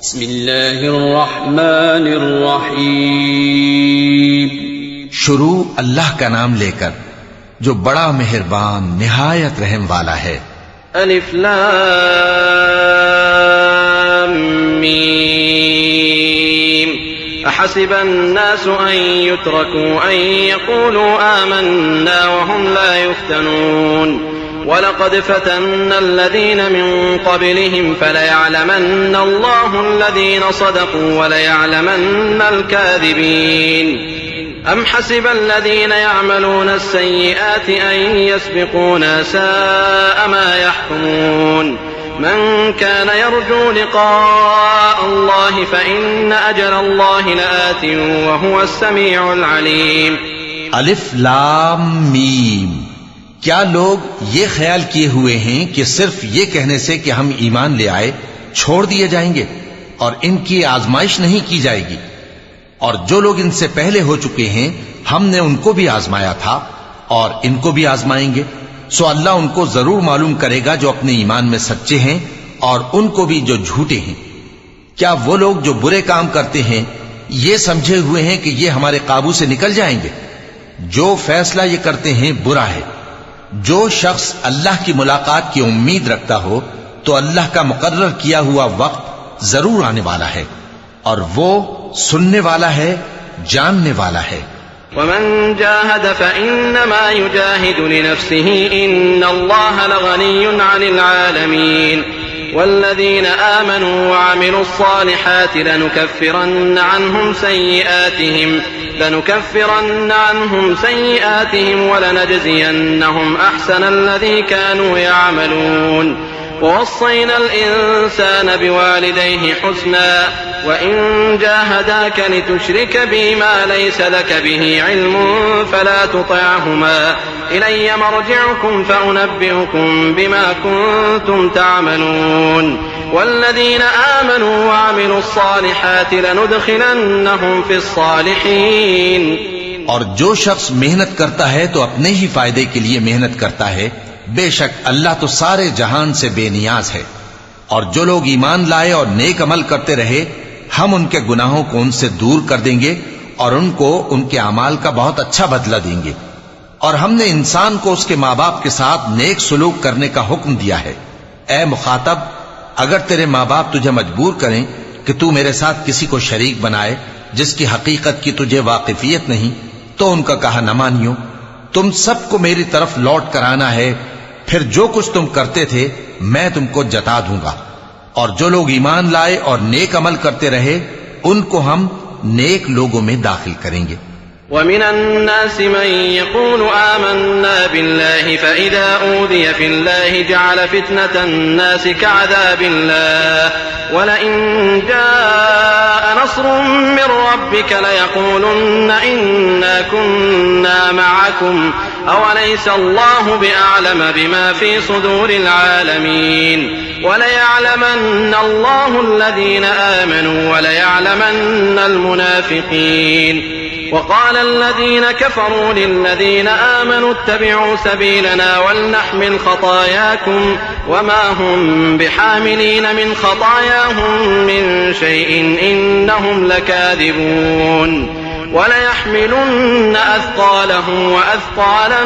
بسم اللہ الرحمن الرحیم. شروع اللہ کا نام لے کر جو بڑا مہربان نہایت رحم والا ہے. الف لام میم. احسب الناس ان يتركوا ان يقولوا آمنا وهم لا يفتنون وَلَقَدْ فَتَنَّا الَّذِينَ مِن قَبْلِهِمْ فَلَيَعْلَمَنَّ اللَّهُ الَّذِينَ صَدَقوا وَلَيَعْلَمَنَّ الْكَاذِبِينَ. أَمْ حَسِبَ الَّذِينَ يَعْمَلُونَ السَّيِّئَاتِ أَن يَسْبِقُونَا سَاءَ مَا يَحْكُمُونَ. مَن كَانَ يَرْجُو لِقَاءَ اللَّهِ فَإِنَّ أَجَلَ اللَّهِ لَآتٍ وَهُوَ السَّمِيعُ الْعَلِيمُ. الف لام میم. کیا لوگ یہ خیال کیے ہوئے ہیں کہ صرف یہ کہنے سے کہ ہم ایمان لے آئے چھوڑ دیے جائیں گے اور ان کی آزمائش نہیں کی جائے گی؟ اور جو لوگ ان سے پہلے ہو چکے ہیں ہم نے ان کو بھی آزمایا تھا اور ان کو بھی آزمائیں گے. سو اللہ ان کو ضرور معلوم کرے گا جو اپنے ایمان میں سچے ہیں اور ان کو بھی جو جھوٹے ہیں. کیا وہ لوگ جو برے کام کرتے ہیں یہ سمجھے ہوئے ہیں کہ یہ ہمارے قابو سے نکل جائیں گے؟ جو فیصلہ یہ کرتے ہیں برا ہے. جو شخص اللہ کی ملاقات کی امید رکھتا ہو تو اللہ کا مقرر کیا ہوا وقت ضرور آنے والا ہے اور وہ سننے والا ہے، جاننے والا ہے. ومن جاهد فإنما يجاهد لنفسه إن الله لغني عن العالمين. والذين آمنوا وعملوا الصالحات لنكفرن عنهم سيئاتهم ولنجزينهم أحسن الذي كانوا يعملون. ووصينا الإنسان بوالديه حسنا وإن جاهداك لتشرك بي ما ليس لك به علم فلا تطعهما إلي مرجعكم فأنبئكم بما كنتم تعملون. والذين آمنوا وعملوا الصالحات لندخلنهم في الصالحين. اور جو شخص محنت کرتا ہے تو اپنے ہی فائدے کے لیے محنت کرتا ہے. بے شک اللہ تو سارے جہان سے بے نیاز ہے. اور جو لوگ ایمان لائے اور نیک عمل کرتے رہے ہم ان کے گناہوں کو ان سے دور کر دیں گے اور ان کو ان کے اعمال کا بہت اچھا بدلہ دیں گے. اور ہم نے انسان کو اس کے ماں باپ کے ساتھ نیک سلوک کرنے کا حکم دیا ہے. اے مخاطب، اگر تیرے ماں باپ تجھے مجبور کریں کہ تو میرے ساتھ کسی کو شریک بنائے جس کی حقیقت کی تجھے واقفیت نہیں تو ان کا کہا نہ مانیو. تم سب کو میری طرف لوٹ کر آنا ہے، پھر جو کچھ تم کرتے تھے میں تم کو جتا دوں گا. اور جو لوگ ایمان لائے اور نیک عمل کرتے رہے ان کو ہم نیک لوگوں میں داخل کریں گے. ومن الناس من يقول آمنا بالله فإذا أوذي في الله جعل فتنة الناس كعذاب الله ولئن جاء نصر من ربك ليقولن إنا كنا معكم أوليس الله بأعلم بما في صدور العالمين. وليعلمن الله الذين آمنوا وليعلمن المنافقين. وقال الذين كفروا للذين آمنوا اتبعوا سبيلنا ولنحمل خطاياكم وما هم بحاملين من خطاياهم من شيء إنهم لكاذبون. وليحملن أثقالهم وأثقالا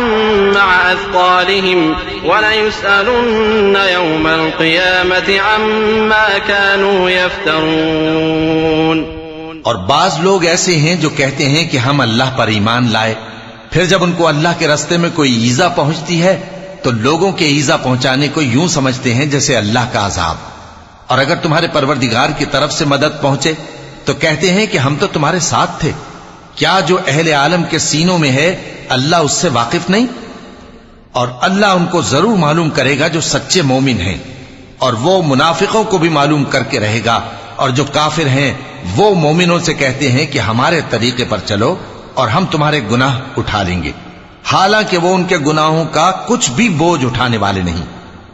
مع أثقالهم وليسألن يوم القيامة عما كانوا يفترون. اور بعض لوگ ایسے ہیں جو کہتے ہیں کہ ہم اللہ پر ایمان لائے، پھر جب ان کو اللہ کے راستے میں کوئی ایذا پہنچتی ہے تو لوگوں کے ایذا پہنچانے کو یوں سمجھتے ہیں جیسے اللہ کا عذاب. اور اگر تمہارے پروردگار کی طرف سے مدد پہنچے تو کہتے ہیں کہ ہم تو تمہارے ساتھ تھے. کیا جو اہل عالم کے سینوں میں ہے اللہ اس سے واقف نہیں؟ اور اللہ ان کو ضرور معلوم کرے گا جو سچے مومن ہیں، اور وہ منافقوں کو بھی معلوم کر کے رہے گا. اور جو کافر ہیں وہ مومنوں سے کہتے ہیں کہ ہمارے طریقے پر چلو اور ہم تمہارے گناہ اٹھا لیں گے، حالانکہ وہ ان کے گناہوں کا کچھ بھی بوجھ اٹھانے والے نہیں.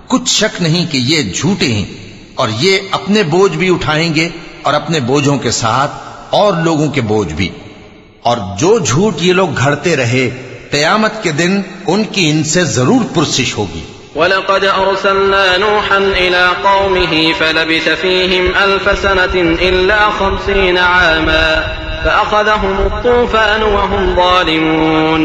کچھ شک نہیں کہ یہ جھوٹے ہیں اور یہ اپنے بوجھ بھی اٹھائیں گے اور اپنے بوجھوں کے ساتھ اور لوگوں کے بوجھ بھی. اور جو جھوٹ یہ لوگ گھڑتے رہے قیامت کے دن ان کی ان سے ضرور پرسش ہوگی. وَلَقَدْ أَرْسَلْنَا نُوحًا إِلَىٰ قَوْمِهِ فَلَبِثَ فِيهِمْ أَلْفَ سَنَةٍ إِلَّا 50 عَامًا فَأَخَذَهُمُ الطُّوفَانُ وَهُمْ ظَالِمُونَ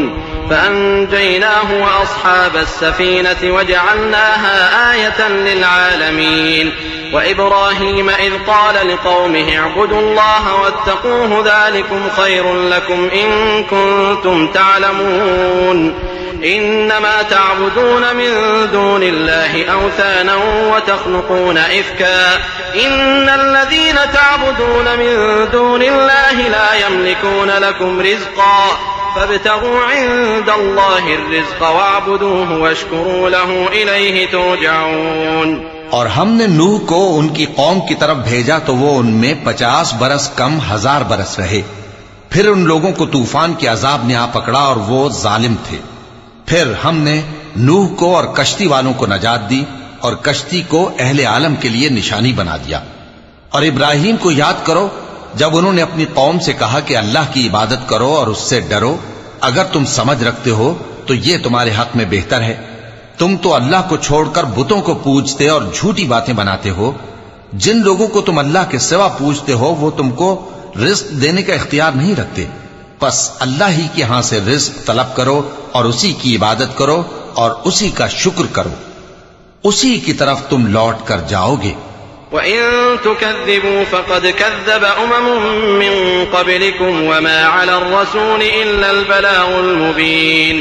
فأنجيناه وأصحاب السفينة وجعلناها آية للعالمين وإبراهيم إذ قال لقومه اعبدوا الله واتقوه ذلكم خير لكم إن كنتم تعلمون إنما تعبدون من دون الله أوثانا وتخلقون إفكا إن الذين تعبدون من دون الله لا يملكون لكم رزقا فابتغوا عند الله الرزق واعبدوه واشكروا له إليه ترجعون۔ اور ہم نے نوح کو ان کی قوم کی طرف بھیجا تو وہ ان میں 50 برس کم 1000 برس رہے، پھر ان لوگوں کو طوفان کے عذاب نے آ پکڑا اور وہ ظالم تھے۔ پھر ہم نے نوح کو اور کشتی والوں کو نجات دی اور کشتی کو اہل عالم کے لیے نشانی بنا دیا۔ اور ابراہیم کو یاد کرو جب انہوں نے اپنی قوم سے کہا کہ اللہ کی عبادت کرو اور اس سے ڈرو، اگر تم سمجھ رکھتے ہو تو یہ تمہارے حق میں بہتر ہے۔ تم تو اللہ کو چھوڑ کر بتوں کو پوجتے اور جھوٹی باتیں بناتے ہو۔ جن لوگوں کو تم اللہ کے سوا پوجتے ہو وہ تم کو رزق دینے کا اختیار نہیں رکھتے، پس اللہ ہی کے ہاں سے رزق طلب کرو اور اسی کی عبادت کرو اور اسی کا شکر کرو، اسی کی طرف تم لوٹ کر جاؤ گے۔ وَإِن تُكَذِّبُوا فَقَدْ كَذَّبَ مِن قَبْلِكُمْ وَمَا عَلَى الرَّسُولِ إِلَّا الْبَلَاغُ الْمُبِينُ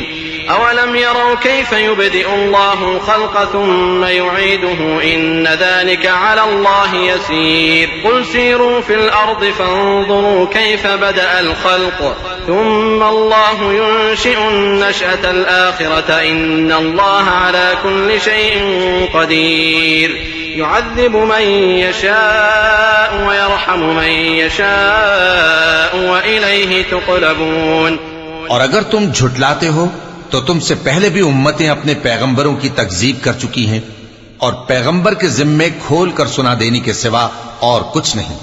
أَوَلَمْ يَرَوْا كَيْفَ يُبْدِئُ اللَّهُ الْخَلْقَ ثُمَّ يُعِيدُهُ إِنَّ ذَلِكَ عَلَى اللَّهِ يَسِيرٌ قُلْ سِيرُوا فِي الْأَرْضِ فَانظُرُوا كَيْفَ بَدَأَ الْخَلْقَ ثُمَّ اللَّهُ يُنشِئُ النَّشْأَةَ الْآخِرَةَ إِنَّ اللَّهَ عَلَى كُلِّ شَيْءٍ قَدِيرٌ يعذب من يشاء ويرحم من يشاء وإليه تقلبون۔ اور اگر تم جھٹلاتے ہو تو تم سے پہلے بھی امتیں اپنے پیغمبروں کی تکذیب کر چکی ہیں، اور پیغمبر کے ذمے کھول کر سنا دینے کے سوا اور کچھ نہیں۔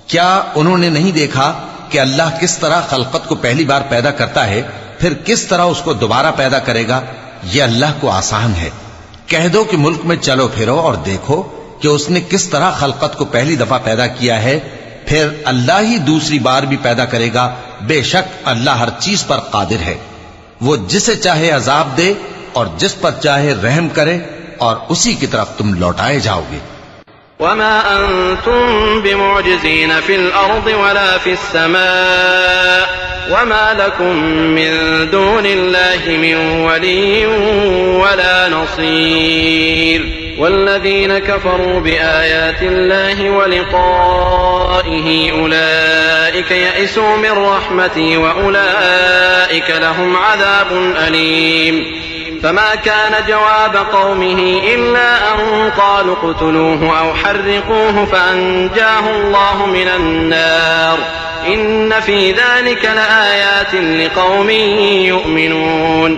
کیا انہوں نے نہیں دیکھا کہ اللہ کس طرح خلقت کو پہلی بار پیدا کرتا ہے، پھر کس طرح اس کو دوبارہ پیدا کرے گا؟ یہ اللہ کو آسان ہے۔ کہہ دو کہ ملک میں چلو پھرو اور دیکھو کہ اس نے کس طرح خلقت کو پہلی دفعہ پیدا کیا ہے، پھر اللہ ہی دوسری بار بھی پیدا کرے گا۔ بے شک اللہ ہر چیز پر قادر ہے، وہ جسے چاہے عذاب دے اور جس پر چاہے رحم کرے، اور اسی کی طرف تم لوٹائے جاؤ گے۔ وما أنتم بمعجزين في الأرض ولا في السماء وما لكم من دون الله من ولي ولا نصير والذين كفروا بآيات الله ولقائه أولئك يئسوا من رحمتي وأولئك لهم عذاب أليم فما كان جواب قومه إلا أن قالوا اقتلوه أو حرقوه فأنجاه الله من النار إن في ذلك لآيات لقوم يؤمنون۔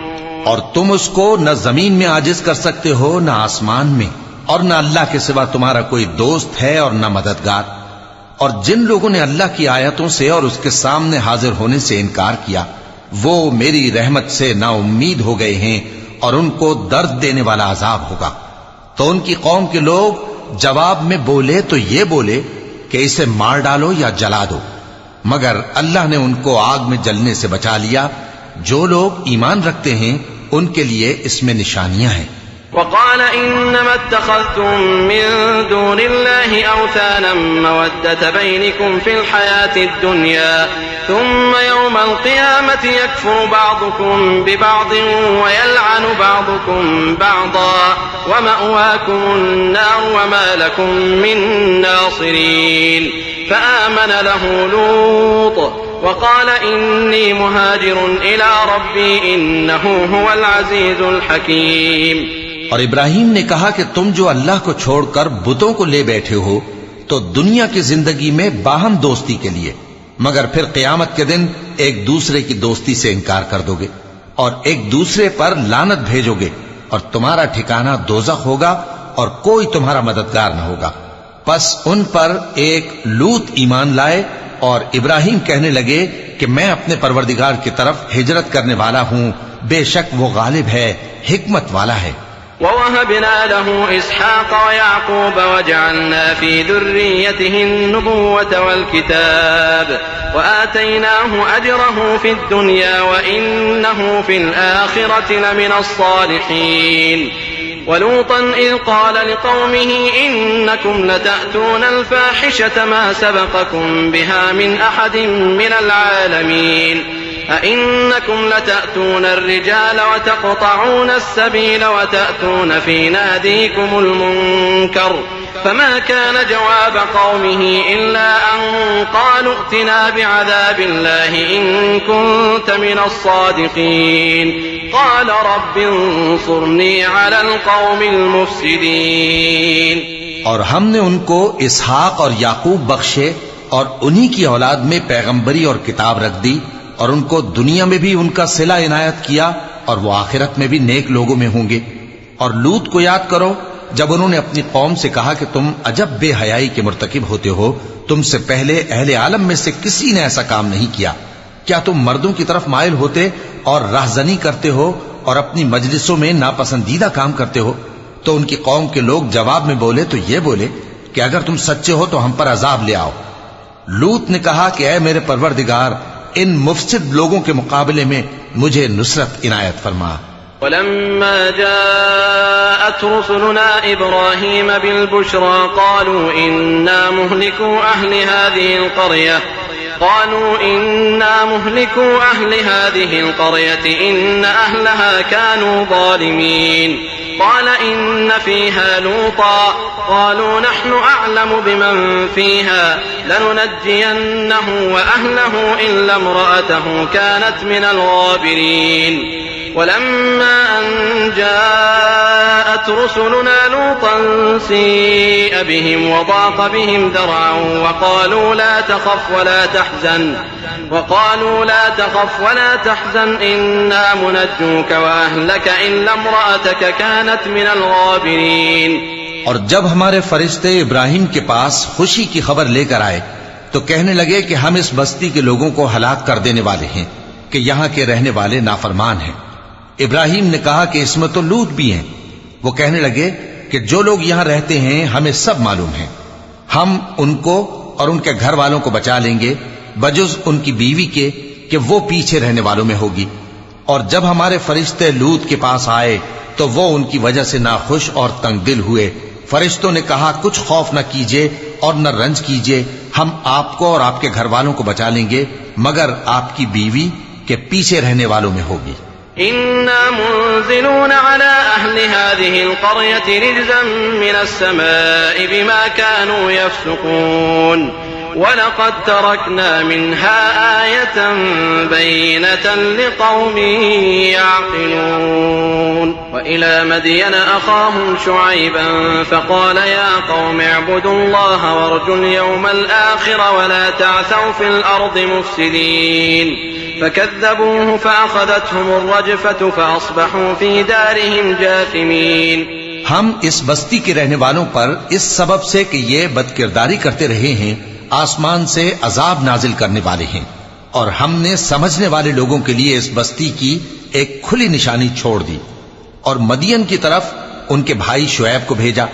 اور تم اس کو نہ زمین میں عاجز کر سکتے ہو نہ آسمان میں، اور نہ اللہ کے سوا تمہارا کوئی دوست ہے اور نہ مددگار۔ اور جن لوگوں نے اللہ کی آیتوں سے اور اس کے سامنے حاضر ہونے سے انکار کیا وہ میری رحمت سے نا امید ہو گئے ہیں اور ان کو درد دینے والا عذاب ہوگا۔ تو ان کی قوم کے لوگ جواب میں بولے تو یہ بولے کہ اسے مار ڈالو یا جلا دو، مگر اللہ نے ان کو آگ میں جلنے سے بچا لیا۔ جو لوگ ایمان رکھتے ہیں ان کے لیے اس میں نشانیاں ہیں۔ وقال إنما اتخذتم من دون الله أوثانا مودة بينكم في الحياة الدنيا ثم يوم القيامة يكفر بعضكم ببعض ويلعن بعضكم بعضا ومأواكم النار وما لكم من ناصرين فآمن له لوط وقال إني مهاجر إلى ربي إنه هو العزيز الحكيم۔ اور ابراہیم نے کہا کہ تم جو اللہ کو چھوڑ کر بتوں کو لے بیٹھے ہو تو دنیا کی زندگی میں باہم دوستی کے لیے، مگر پھر قیامت کے دن ایک دوسرے کی دوستی سے انکار کر دو گے اور ایک دوسرے پر لعنت بھیجو گے، اور تمہارا ٹھکانہ دوزخ ہوگا اور کوئی تمہارا مددگار نہ ہوگا۔ پس ان پر ایک لوط ایمان لائے اور ابراہیم کہنے لگے کہ میں اپنے پروردگار کی طرف ہجرت کرنے والا ہوں، بے شک وہ غالب ہے، حکمت والا ہے۔ ووهبنا له إسحاق ويعقوب وجعلنا في ذريته النبوة والكتاب وآتيناه أجره في الدنيا وإنه في الآخرة لمن الصالحين ولوطا إذ قال لقومه إنكم لتأتون الفاحشة ما سبقكم بها من أحد من العالمين أئنكم لتأتون الرجال وتقطعون السبيل وتأتون في ناديكم المنكر فما كان جواب قومه إلا أن قالوا ائتنا بعذاب الله إن كنت من الصادقين قال رب انصرني على القوم المفسدين. اور ہم نے ان کو اسحاق اور یعقوب بخشے اور انہی کی اولاد میں پیغمبری اور کتاب رکھ دی اور ان کو دنیا میں بھی ان کا صلہ عنایت کیا اور وہ آخرت میں بھی نیک لوگوں میں ہوں گے. اور لوط کو یاد کرو جب انہوں نے اپنی قوم سے کہا کہ تم عجب بے حیائی کے مرتکب ہوتے ہو، تم سے پہلے اہل عالم میں سے کسی نے ایسا کام نہیں کیا. کیا تم مردوں کی طرف مائل ہوتے اور راہزنی کرتے ہو اور اپنی مجلسوں میں ناپسندیدہ کام کرتے ہو؟ تو ان کی قوم کے لوگ جواب میں بولے تو یہ بولے کہ اگر تم سچے ہو تو ہم پر عذاب لے آؤ. لوط نے کہا کہ اے میرے پروردگار، ان مفسد لوگوں کے مقابلے میں مجھے نصرت عنایت فرما. ولما جاءت رسلنا إبراهيم بالبشرى قالوا إنا مهلكو أهل هذه القرية إن أهلها كانوا ظالمين قال إن فيها لوطا قالوا نحن أعلم بمن فيها لننجينه وأهله إلا امرأته كانت من الغابرين ولما أن جاءت رسلنا لوطا سيء بهم وضاق بهم ذرعا وقالوا لا تخف ولا تحزن إنا منجوك وأهلك إلا امرأتك كانت من الغابرين. اور جب ہمارے فرشتے ابراہیم کے پاس خوشی کی خبر لے کر آئے تو کہنے لگے کہ ہم اس بستی کے لوگوں کو ہلاک کر دینے والے ہیں کہ یہاں کے رہنے والے نافرمان ہیں. ابراہیم نے کہا کہ اس میں تو لوط بھی ہیں. وہ کہنے لگے کہ جو لوگ یہاں رہتے ہیں ہمیں سب معلوم ہیں، ہم ان کو اور ان کے گھر والوں کو بچا لیں گے بجز ان کی بیوی کے کہ وہ پیچھے رہنے والوں میں ہوگی. اور جب ہمارے فرشتے لوط کے پاس آئے تو وہ ان کی وجہ سے ناخوش اور تنگ دل ہوئے. فرشتوں نے کہا کچھ خوف نہ کیجیے اور نہ رنج کیجیے، ہم آپ کو اور آپ کے گھر والوں کو بچا لیں گے مگر آپ کی بیوی کے پیچھے رہنے والوں میں ہوگی. إنا منزلون على أهل هذه القرية رجزا من السماء بما كانوا يفسقون ولقد تركنا منها آية بينة لقوم يعقلون. وإلى مدين أخاهم شعيبا فقال يا قوم اعبدوا الله وارجوا اليوم الآخر ولا تعثوا في الأرض مفسدين فكذبوه فأخذتهم الرجفة فأصبحوا في دارهم جاثمين. ہم اس بستی کے رہنے والوں پر اس سبب سے کہ یہ بدکرداری کرتے رہے ہیں آسمان سے عذاب نازل کرنے والے ہیں، اور ہم نے سمجھنے والے لوگوں کے لیے اس بستی کی ایک کھلی نشانی چھوڑ دی. اور مدین کی طرف ان کے بھائی شعیب کو بھیجا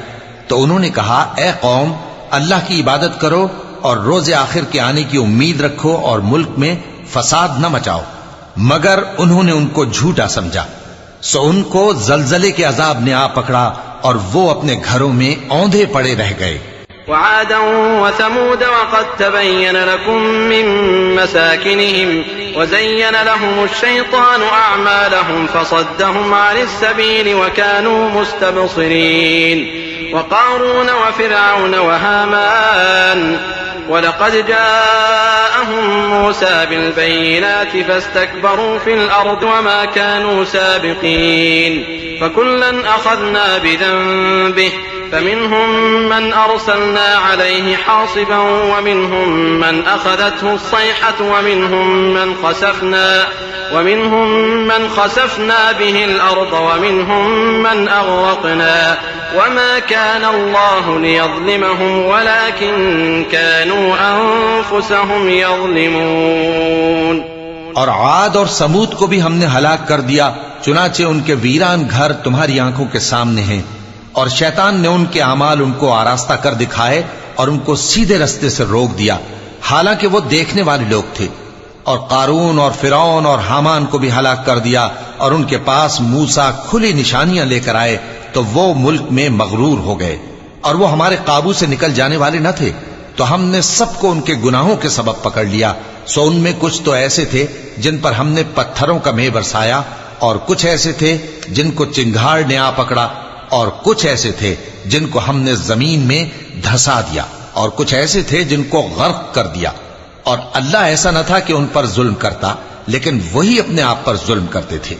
تو انہوں نے کہا اے قوم، اللہ کی عبادت کرو اور روز آخر کے آنے کی امید رکھو اور ملک میں فساد نہ مچاؤ. مگر انہوں نے ان کو جھوٹا سمجھا، سو ان کو زلزلے کے عذاب نے آ پکڑا اور وہ اپنے گھروں میں اوندھے پڑے رہ گئے. وعادا وثمود وقد تبين لكم من مساكنهم وزين لهم الشيطان أعمالهم فصدهم عن السبيل وكانوا مستبصرين. وقارون وفرعون وهامان ولقد جاءهم موسى بالبينات فاستكبروا في الأرض وما كانوا سابقين فكلا أخذنا بذنبه فمنهم من أرسلنا عليه حاصبا ومنهم من أخذته الصيحة ومنهم من خسفنا به الأرض ومنهم من أغرقنا وما كان الله ليظلمهم ولكن كانوا أنفسهم يظلمون. اور عاد اور سمود کو بھی ہم نے ہلاک کر دیا، چنانچہ ان کے ویران گھر تمہاری آنکھوں کے سامنے ہیں، اور شیطان نے ان کے اعمال ان کو آراستہ کر دکھائے اور ان کو سیدھے رستے سے روک دیا، حالانکہ وہ دیکھنے والے لوگ تھے۔ اور قارون اور فرعون اور حامان کو بھی ہلاک کر دیا، اور ان کے پاس موسیٰ کھلی نشانیاں لے کر آئے تو وہ ملک میں مغرور ہو گئے، اور وہ ہمارے قابو سے نکل جانے والے نہ تھے، تو ہم نے سب کو ان کے گناہوں کے سبب پکڑ لیا۔ سو ان میں کچھ تو ایسے تھے جن پر ہم نے پتھروں کا مے برسایا، اور کچھ ایسے تھے جن کو چنگھاڑ نے آ پکڑا، اور کچھ ایسے تھے جن کو ہم نے زمین میں دھسا دیا، اور کچھ ایسے تھے جن کو غرق کر دیا۔ اور اللہ ایسا نہ تھا کہ ان پر ظلم کرتا، لیکن وہی اپنے آپ پر ظلم کرتے تھے۔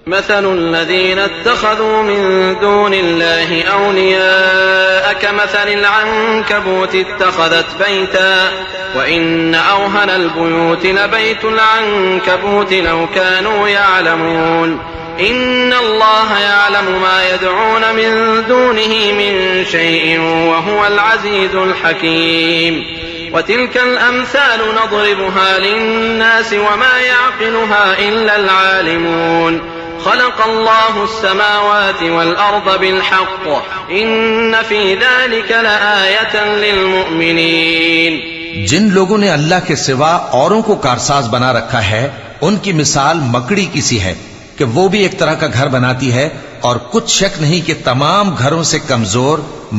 مثل الذين اتخذوا من دون الله أولياء كمثل العنكبوت اتخذت بيتا وإن أوهن البيوت لبيت العنكبوت لو كانوا يعلمون إن الله يعلم ما يدعون من دونه من شيء وهو العزيز الحكيم وتلك الأمثال نضربها للناس وما يعقلها إلا العالمون خلق الله السماوات والأرض بالحق إن في ذلك لآية للمؤمنين۔ جن لوگوں نے اللہ کے سوا اوروں کو کارساز بنا رکھا ہے، ان کی مثال مکڑی کی سی ہے کہ وہ بھی ایک طرح کا گھر بناتی ہے، اور کچھ شک نہیں کہ تمام گھروں سے کمزور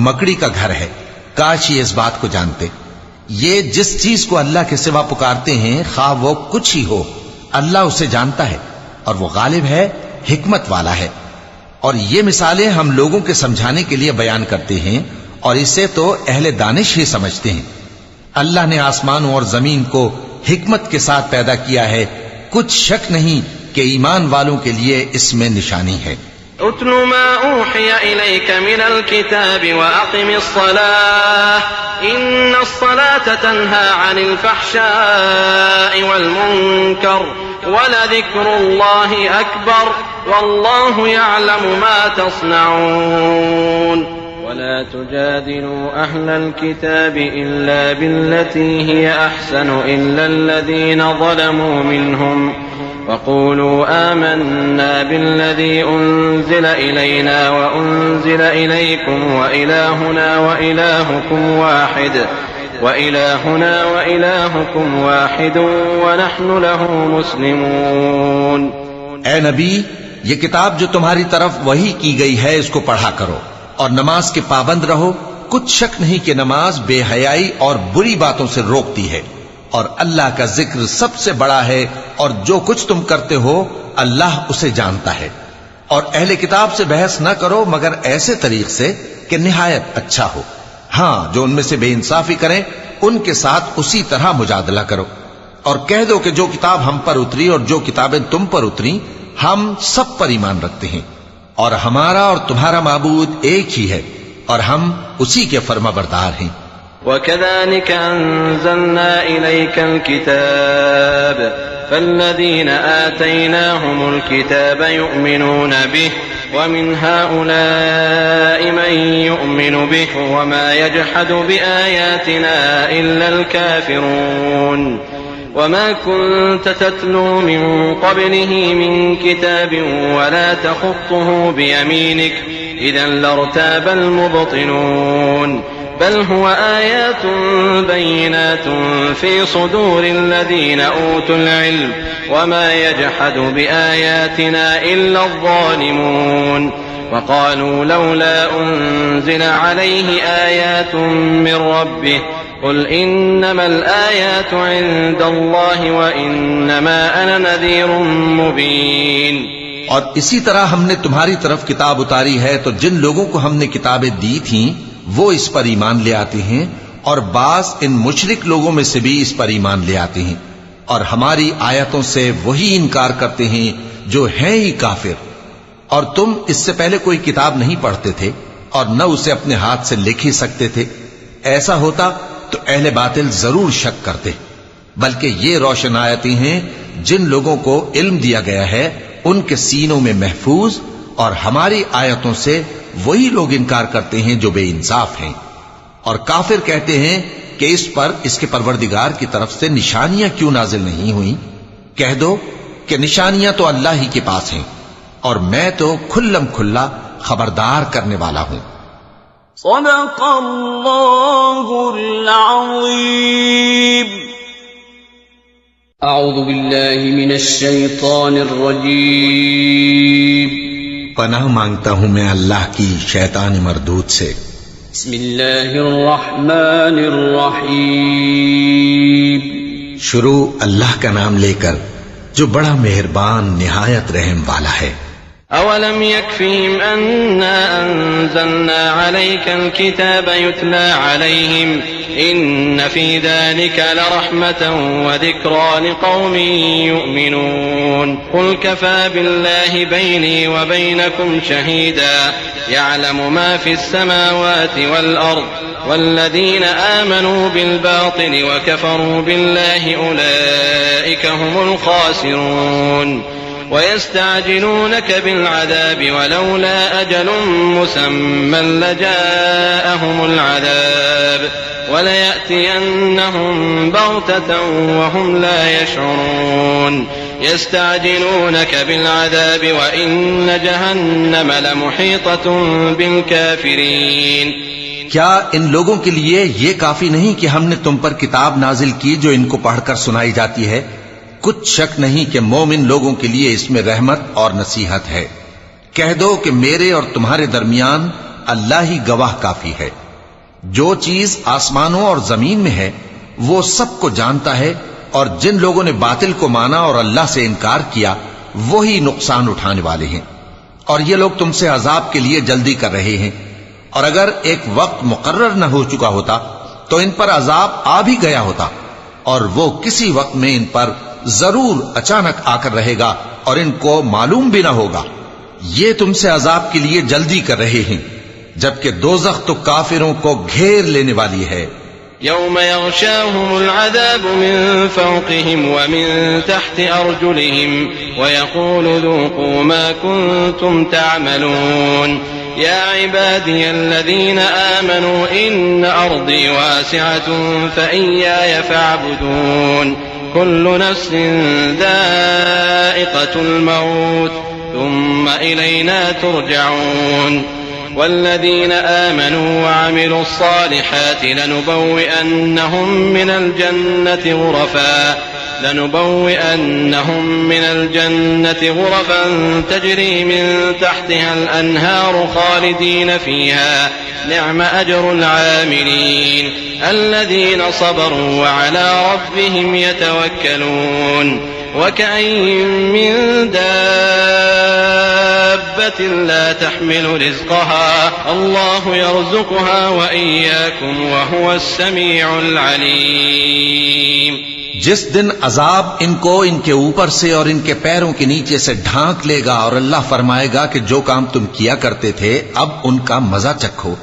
مکڑی کا گھر ہے۔ کاش یہ اس بات کو جانتے۔ یہ جس چیز کو اللہ کے سوا پکارتے ہیں، خواہ وہ کچھ ہی ہو، اللہ اسے جانتا ہے، اور وہ غالب ہے، حکمت والا ہے۔ اور یہ مثالیں ہم لوگوں کے سمجھانے کے لیے بیان کرتے ہیں، اور اسے تو اہل دانش ہی سمجھتے ہیں۔ اللہ نے آسمانوں اور زمین کو حکمت کے ساتھ پیدا کیا ہے، کچھ شک نہیں کہ ایمان والوں کے لیے اس میں نشانی ہے۔ اتل ما اوحی الیک من الكتاب واقم الصلاة ان الصلاة تنہى عن الفحشاء والمنکر ولذکر اللہ اکبر واللہ یعلم ما تصنعون ولا تجادلوا أهل الكتاب إلا بالتي هي أحسن إلا الذين ظلموا منهم وقولوا آمنا بالذي أنزل إلينا وأنزل إليكم وإلهنا وإلهكم واحد ونحن له مسلمون۔ اے نبی، یہ کتاب جو تمہاری طرف وحی کی گئی ہے اس کو پڑھا کرو، اور نماز کے پابند رہو۔ کچھ شک نہیں کہ نماز بے حیائی اور بری باتوں سے روکتی ہے، اور اللہ کا ذکر سب سے بڑا ہے، اور جو کچھ تم کرتے ہو اللہ اسے جانتا ہے۔ اور اہل کتاب سے بحث نہ کرو مگر ایسے طریق سے کہ نہایت اچھا ہو۔ ہاں، جو ان میں سے بے انصافی کریں ان کے ساتھ اسی طرح مجادلہ کرو، اور کہہ دو کہ جو کتاب ہم پر اتری اور جو کتابیں تم پر اتری ہم سب پر ایمان رکھتے ہیں، اور ہمارا اور تمہارا معبود ایک ہی ہے، اور ہم اسی کے فرما بردار ہیں۔ وَكَذَلِكَ أَنزَلْنَا إِلَيْكَ الْكِتَابَ فَالَّذِينَ آتَيْنَاهُمُ الْكِتَابَ يُؤْمِنُونَ بِهِ وَمِنْ هَؤُلَاءِ مَن يُؤْمِنُ بِهِ وَمَا يَجْحَدُ بِآيَاتِنَا إِلَّا الْكَافِرُونَ وما كنت تتلو من قبله من كتاب ولا تخطه بيمينك إذا لارتاب المبطلون بل هو آيات بينات في صدور الذين أوتوا العلم وما يجحد بآياتنا إلا الظالمون وقالوا لولا أنزل عليه آيات من ربه قل انما الآيات عند الله وانما انا نذير مبين۔ اور اسی طرح ہم نے تمہاری طرف کتاب اتاری ہے تو جن لوگوں کو ہم نے کتابیں دی تھیں وہ اس پر ایمان لے آتے ہیں، اور بعض ان مشرک لوگوں میں سے بھی اس پر ایمان لے آتے ہیں، اور ہماری آیتوں سے وہی انکار کرتے ہیں جو ہیں ہی کافر۔ اور تم اس سے پہلے کوئی کتاب نہیں پڑھتے تھے اور نہ اسے اپنے ہاتھ سے لکھ ہی سکتے تھے، ایسا ہوتا تو اہل باطل ضرور شک کرتے، بلکہ یہ روشن آیتیں ہیں جن لوگوں کو علم دیا گیا ہے ان کے سینوں میں محفوظ، اور ہماری آیتوں سے وہی لوگ انکار کرتے ہیں جو بے انصاف ہیں۔ اور کافر کہتے ہیں کہ اس پر اس کے پروردگار کی طرف سے نشانیاں کیوں نازل نہیں ہوئیں؟ کہہ دو کہ نشانیاں تو اللہ ہی کے پاس ہیں اور میں تو کھلم کھلا خبردار کرنے والا ہوں۔ صدق اللہ العظیم۔ اعوذ باللہ من الشیطان الرجیم۔ پناہ مانگتا ہوں میں اللہ کی شیطان مردود سے۔ بسم اللہ الرحمن الرحیم۔ شروع اللہ کا نام لے کر جو بڑا مہربان نہایت رحم والا ہے۔ أولم يكفهم أنا أنزلنا عليك الكتاب يتلى عليهم إن في ذلك لرحمة وذكرى لقوم يؤمنون قل كفى بالله بيني وبينكم شهيدا يعلم ما في السماوات والأرض والذين آمنوا بالباطل وكفروا بالله أولئك هم الخاسرون ويستعجلونك بالعذاب ولولا أجل مسمى لجاءهم العذاب وليأتينهم بغتة وهم لا يشعرون يستعجلونك بالعذاب وإن جهنم لمحيطة بالكافرين۔ کیا ان لوگوں کے لیے یہ کافی نہیں کہ ہم نے تم پر کتاب نازل کی جو ان کو پڑھ کر سنائی جاتی ہے؟ کچھ شک نہیں کہ مومن لوگوں کے لیے اس میں رحمت اور نصیحت ہے۔ کہہ دو کہ میرے اور تمہارے درمیان اللہ ہی گواہ کافی ہے۔ جو چیز آسمانوں اور زمین میں ہے وہ سب کو جانتا ہے، اور جن لوگوں نے باطل کو مانا اور اللہ سے انکار کیا وہی نقصان اٹھانے والے ہیں۔ اور یہ لوگ تم سے عذاب کے لیے جلدی کر رہے ہیں، اور اگر ایک وقت مقرر نہ ہو چکا ہوتا تو ان پر عذاب آ بھی گیا ہوتا، اور وہ کسی وقت میں ان پر ضرور اچانک آ کر رہے گا اور ان کو معلوم بھی نہ ہوگا۔ یہ تم سے عذاب کے لیے جلدی کر رہے ہیں، جبکہ دوزخ تو کافروں کو گھیر لینے والی ہے۔ يوم يغشاهم العذاب من فوقهم ومن تحت أرجلهم ويقول ذوقوا ما كنتم تعملون يا عبادي الذين آمنوا إن أرضي واسعة فإياي فاعبدون كل نفس ذائقة الموت ثم إلينا ترجعون والذين آمنوا وعملوا الصالحات لنبوئنهم من الجنة غرفا تجري من تحتها الأنهار خالدين فيها نعم أجر العاملين الذين صبروا وعلى ربهم يتوكلون وكأين من دابة لا تحمل رزقها الله يرزقها وإياكم وهو السميع العليم۔ جس دن عذاب ان کو ان کے اوپر سے اور ان کے پیروں کے نیچے سے ڈھانک لے گا اور اللہ فرمائے گا کہ جو کام تم کیا کرتے تھے اب ان کا مزہ چکھو۔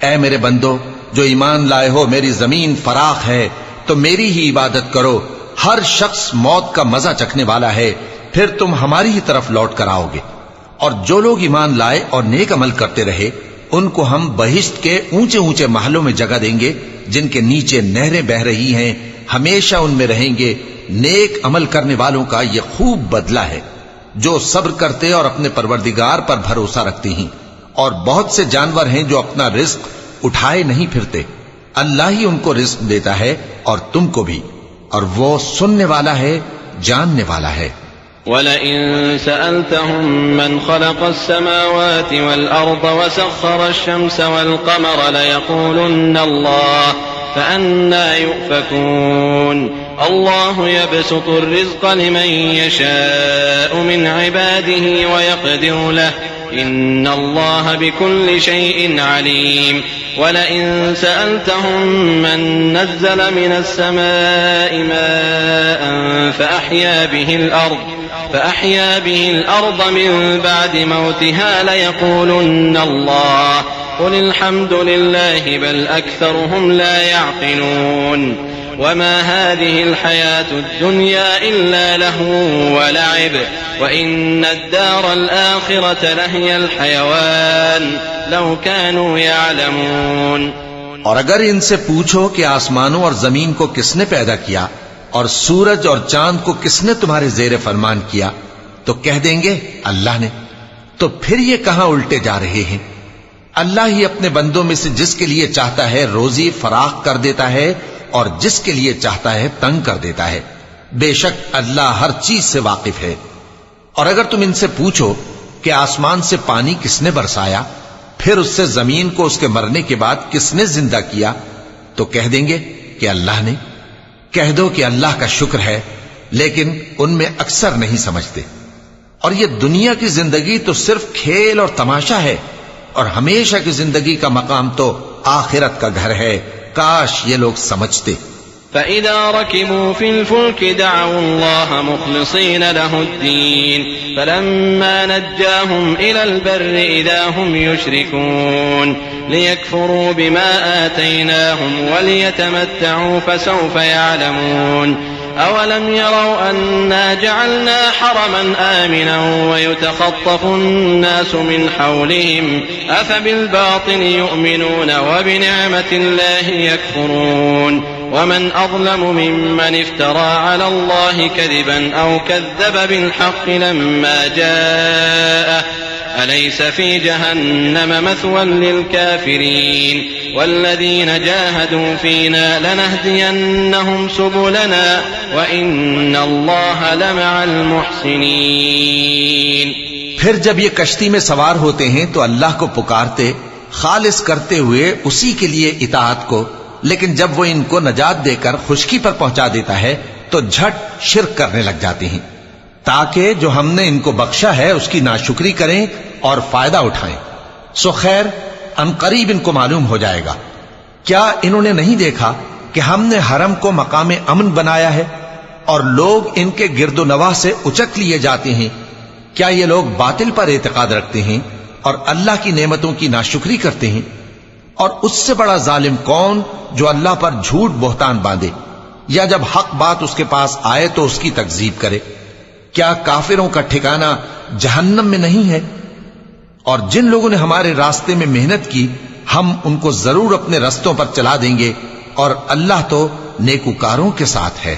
اے میرے بندو جو ایمان لائے ہو، میری زمین فراخ ہے تو میری ہی عبادت کرو۔ ہر شخص موت کا مزہ چکھنے والا ہے، پھر تم ہماری ہی طرف لوٹ کر آؤ گے۔ اور جو لوگ ایمان لائے اور نیک عمل کرتے رہے ان کو ہم بہشت کے اونچے اونچے محلوں میں جگہ دیں گے جن کے نیچے نہریں بہ رہی ہیں، ہمیشہ ان میں رہیں گے۔ نیک عمل کرنے والوں کا یہ خوب بدلہ ہے جو صبر کرتے اور اپنے پروردگار پر بھروسہ رکھتے ہیں۔ اور بہت سے جانور ہیں جو اپنا رزق اٹھائے نہیں پھرتے، اللہ ہی ان کو رزق دیتا ہے اور تم کو بھی، اور وہ سننے والا ہے، جاننے والا ہے۔ وَلَئِن سَأَلْتَهُم مَّنْ خَلَقَ السَّمَاوَاتِ وَالْأَرْضَ وَسَخَّرَ الشَّمْسَ وَالْقَمَرَ لَيَقُولُنَّ اللَّهُ فَأَنَّىٰ يُؤْفَكُونَ اللَّهُ يَبْسُطُ الرِّزْقَ لِمَن يَشَاءُ مِنْ عِبَادِهِ وَيَقْدِرُ لَهُ إِنَّ اللَّهَ بِكُلِّ شَيْءٍ عَلِيمٌ وَلَئِن سَأَلْتَهُم مَّن نَّزَّلَ مِنَ السَّمَاءِ مَاءً فَأَحْيَا بِهِ الْأَرْضَ مِن بَعْدِ مَوْتِهَا لَيَقُولُنَّ اللَّهُ قُلِ الْحَمْدُ لِلَّهِ بَلْ أَكْثَرُهُمْ لَا يَعْقِلُونَ وَمَا هَٰذِهِ الْحَيَاةُ الدُّنْيَا إِلَّا لَهْوٌ وَلَعِبٌ وَإِنَّ الدَّارَ الْآخِرَةَ لَهِيَ الْحَيَوَانُ لَوْ كَانُوا يَعْلَمُونَ۔ اور اگر ان سے پوچھو کہ آسمانوں اور زمین کو کس نے پیدا کیا اور سورج اور چاند کو کس نے تمہارے زیر فرمان کیا؟ تو کہہ دیں گے اللہ نے۔ تو پھر یہ کہاں الٹے جا رہے ہیں؟ اللہ ہی اپنے بندوں میں سے جس کے لیے چاہتا ہے روزی فراخ کر دیتا ہے اور جس کے لیے چاہتا ہے تنگ کر دیتا ہے۔ بے شک اللہ ہر چیز سے واقف ہے۔ اور اگر تم ان سے پوچھو کہ آسمان سے پانی کس نے برسایا، پھر اس سے زمین کو اس کے مرنے کے بعد کس نے زندہ کیا، تو کہہ دیں گے کہ اللہ نے۔ کہہ دو کہ اللہ کا شکر ہے، لیکن ان میں اکثر نہیں سمجھتے۔ اور یہ دنیا کی زندگی تو صرف کھیل اور تماشا ہے، اور ہمیشہ کی زندگی کا مقام تو آخرت کا گھر ہے۔ کاش یہ لوگ سمجھتے۔ فإذا ركبوا في الفلك دعوا الله مخلصين له الدين فلما نجاهم إلى البر إذا هم يشركون ليكفروا بما آتيناهم وليتمتعوا فسوف يعلمون أولم يروا أنا جعلنا حرما آمنا ويتخطف الناس من حولهم أفبالباطل يؤمنون وبنعمة الله يكفرون ومن أظلم ممن افترى على الله كذبا أو كذب بالحق لما جاءه أليس في جهنم مثوى للكافرين والذين جاهدوا فينا لنهدينهم سبلنا وإن الله لمع المحسنين۔ پھر جب یہ کشتی میں سوار ہوتے ہیں تو اللہ کو پکارتے خالص کرتے ہوئے اسی کے لیے اطاعت کو، لیکن جب وہ ان کو نجات دے کر خشکی پر پہنچا دیتا ہے تو جھٹ شرک کرنے لگ جاتے ہیں، تاکہ جو ہم نے ان کو بخشا ہے اس کی ناشکری کریں اور فائدہ اٹھائیں۔ سو خیر ان قریب ان کو معلوم ہو جائے گا۔ کیا انہوں نے نہیں دیکھا کہ ہم نے حرم کو مقام امن بنایا ہے اور لوگ ان کے گرد و نواح سے اچک لیے جاتے ہیں؟ کیا یہ لوگ باطل پر اعتقاد رکھتے ہیں اور اللہ کی نعمتوں کی ناشکری کرتے ہیں؟ اور اس سے بڑا ظالم کون جو اللہ پر جھوٹ بہتان باندھے یا جب حق بات اس کے پاس آئے تو اس کی تکذیب کرے؟ کیا کافروں کا ٹھکانہ جہنم میں نہیں ہے؟ اور جن لوگوں نے ہمارے راستے میں محنت کی ہم ان کو ضرور اپنے رستوں پر چلا دیں گے، اور اللہ تو نیکوکاروں کے ساتھ ہے۔